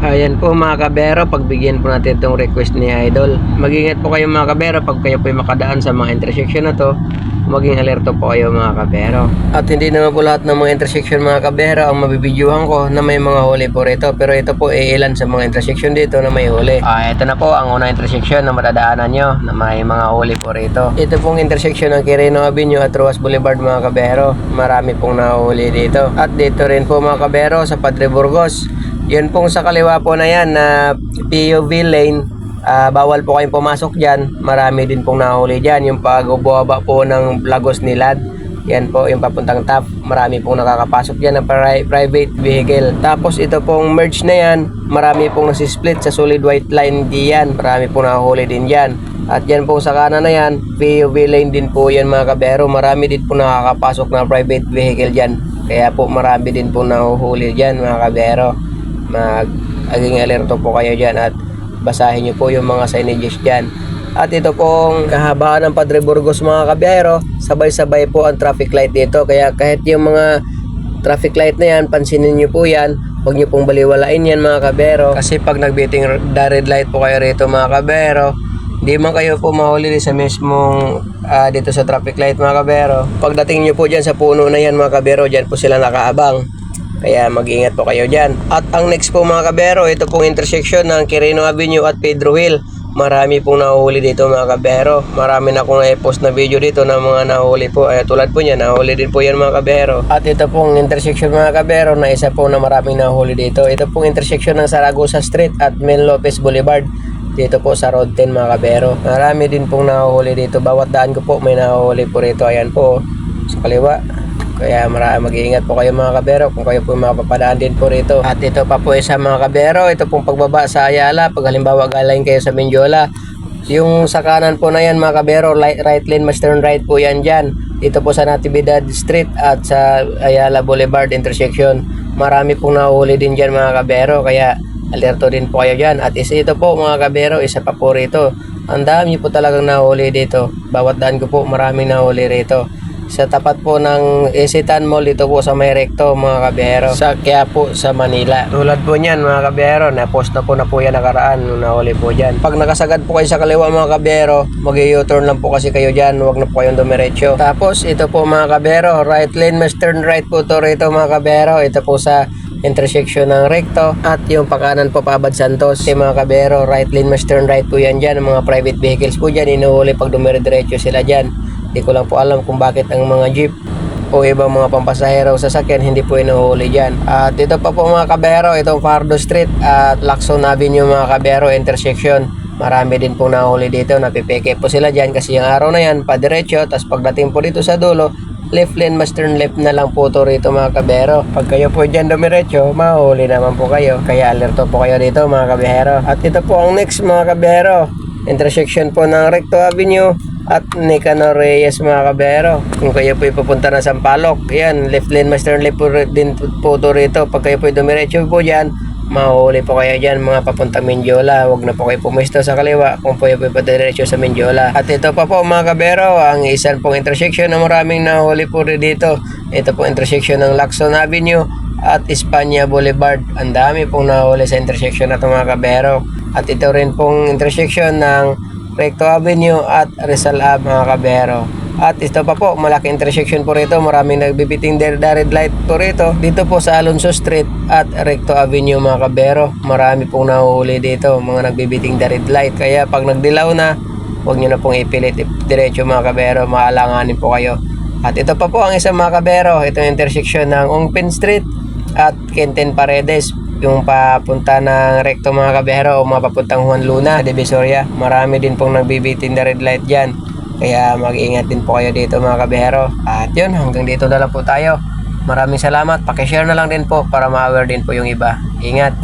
Ayan po mga kabero, pagbigyan po natin itong request ni Idol. Mag-ingat po kayo mga kabero pag kayo po makadaan sa mga intersection na to. Maging alerto po kayo mga kabero. At hindi naman po lahat ng mga intersection mga kabero ang mabibidyuhan ko na may mga huli po rito. Pero ito po ilan sa mga intersection dito na may huli. Ito na po ang unang intersection na madadaanan nyo na may mga huli po rito. Ito pong intersection ng Quirino Avenue at Ruas Boulevard mga kabero. Marami pong nahuli dito. At dito rin po mga kabero sa Padre Burgos. Yun pong sa kaliwa po na yan na POV lane, bawal po kayong pumasok dyan. Marami din pong nahuli dyan. Yung pagbaba po ng Lagos Nilad, yan po yung papuntang TAP. Marami pong nakakapasok dyan ng private vehicle. Tapos ito pong merge na yan, marami pong nasisplit sa solid white line diyan. Marami pong nahuli din dyan. At yan pong sa kanan na yan, POV lane din po yan mga kabero. Marami din po nakakapasok na private vehicle dyan. Kaya po marami din po nahuhuli dyan mga kabero. Maging alerto po kayo dyan at basahin nyo po yung mga signages dyan. At ito pong kahabaan ng Padre Burgos mga kabiyero, sabay-sabay po ang traffic light dito. Kaya kahit yung mga traffic light na yan, pansinin nyo po yan. Huwag nyo pong baliwalain yan mga kabiyero. Kasi pag nagbiting red light po kayo rito mga kabiyero, di man kayo po mahuli sa mismong dito sa traffic light mga kabiyero. Pagdating nyo po dyan sa puno na yan mga kabiyero, dyan po sila nakaabang. Kaya mag-ingat po kayo dyan. At ang next po mga kabero, ito pong intersection ng Quirino Avenue at Pedro Hill. Marami pong nahuli dito mga kabero. Marami na akong na-post na video dito ng mga nahuli po. Tulad po niya, nahuli din po yan mga kabero. At ito pong intersection mga kabero na isa po na maraming nahuli dito. Ito pong intersection ng Zaragoza Street at Mel Lopez Boulevard. Dito po sa Road 10 mga kabero. Marami din pong nahuli dito. Bawat daan ko po may nahuli po rito. Ayan po sa kaliwa. Kaya mag-iingat po kayo mga kabero kung kayo po mapapadaan din po rito. At ito pa po isa mga kabero, ito pong pagbaba sa Ayala. Pag halimbawa galing kayo sa Mindiola, yung sa kanan po na yan mga kabero, right lane, must turn right po yan dyan. Dito po sa Natividad Street at sa Ayala Boulevard intersection. Marami pong nahuli din dyan mga kabero, kaya alerto din po kayo dyan. At ito po mga kabero, isa pa po rito. Ang dami po talagang nahuli dito. Bawat daan ko po maraming nahuli rito. Sa tapat po ng Isitan Mall, dito po sa may recto mga kabiyero, sa Quiapo sa Manila. Tulad po niyan mga kabiyero, na-post na po yan nakaraan nung nahuli po dyan. Pag nakasagad po kayo sa kaliwa mga kabiyero, mag-u-turn lang po kasi kayo dyan, huwag na po kayong dumiretso. Tapos ito po mga kabiyero, right lane must turn right po to rito mga kabiyero. Ito po sa intersection ng recto at yung pakanan po Abad Santos. Mga kabiyero, right lane must turn right po yan dyan. Mga private vehicles po dyan, inuhuli pag dumiretso sila dyan. Hindi ko lang po alam kung bakit ang mga jeep o ibang mga pampasahero sasakyan hindi po inuhuli dyan. At ito pa po mga kabero, itong Fardo Street at Lacson Avenue mga kabero intersection. Marami din pong nahuli dito, napipeke po sila dyan kasi yung araw na yan padiretso. Tapos pagdating po dito sa dulo, left lane must turn left na lang po to rito mga kabero. Pag kayo po dyan dumiretso, mahuli naman po kayo. Kaya alerto po kayo dito mga kabero. At ito po ang next mga kabero, intersection po ng Recto Avenue at Nicanor Reyes mga kabero. Kung kayo po ipupunta na Sampaloc, yan, left lane must turn left po din po to rito. Pag kayo po dumiretso po dyan, mahuli po kayo dyan mga papuntang Mindiola. Huwag na po kayo pumisto sa kaliwa kung po kayo po diretso sa Mindiola. At ito pa po mga kabero, ang isang pong intersection na maraming nahuli po rin dito. Ito po intersection ng Lacson Avenue at Espanya Boulevard. Ang dami pong nahuli sa intersection na ito mga kabero. At ito rin pong intersection ng Recto Avenue at Rizal Ave mga kabero. At ito pa po, malaki intersection po rito. Maraming nagbibiting red light po rito. Dito po sa Alonso Street at Recto Avenue mga kabero. Marami pong nahuhuli dito, mga nagbibiting red light. Kaya pag nagdilaw na, huwag nyo na pong ipilit diretso mga kabero, maalanganin po kayo. At ito pa po ang isang mga kabero, itong intersection ng Ongpin Street at Quintin Paredes, yung papunta ng recto mga kabero o mga papuntang Juan Luna, Divisoria. Marami din pong nagbibitin na red light dyan. Kaya mag-ingat din po kayo dito mga kabero. At yun, hanggang dito na lang po tayo. Maraming salamat. Pakishare na lang din po para ma-aware din po yung iba. Ingat!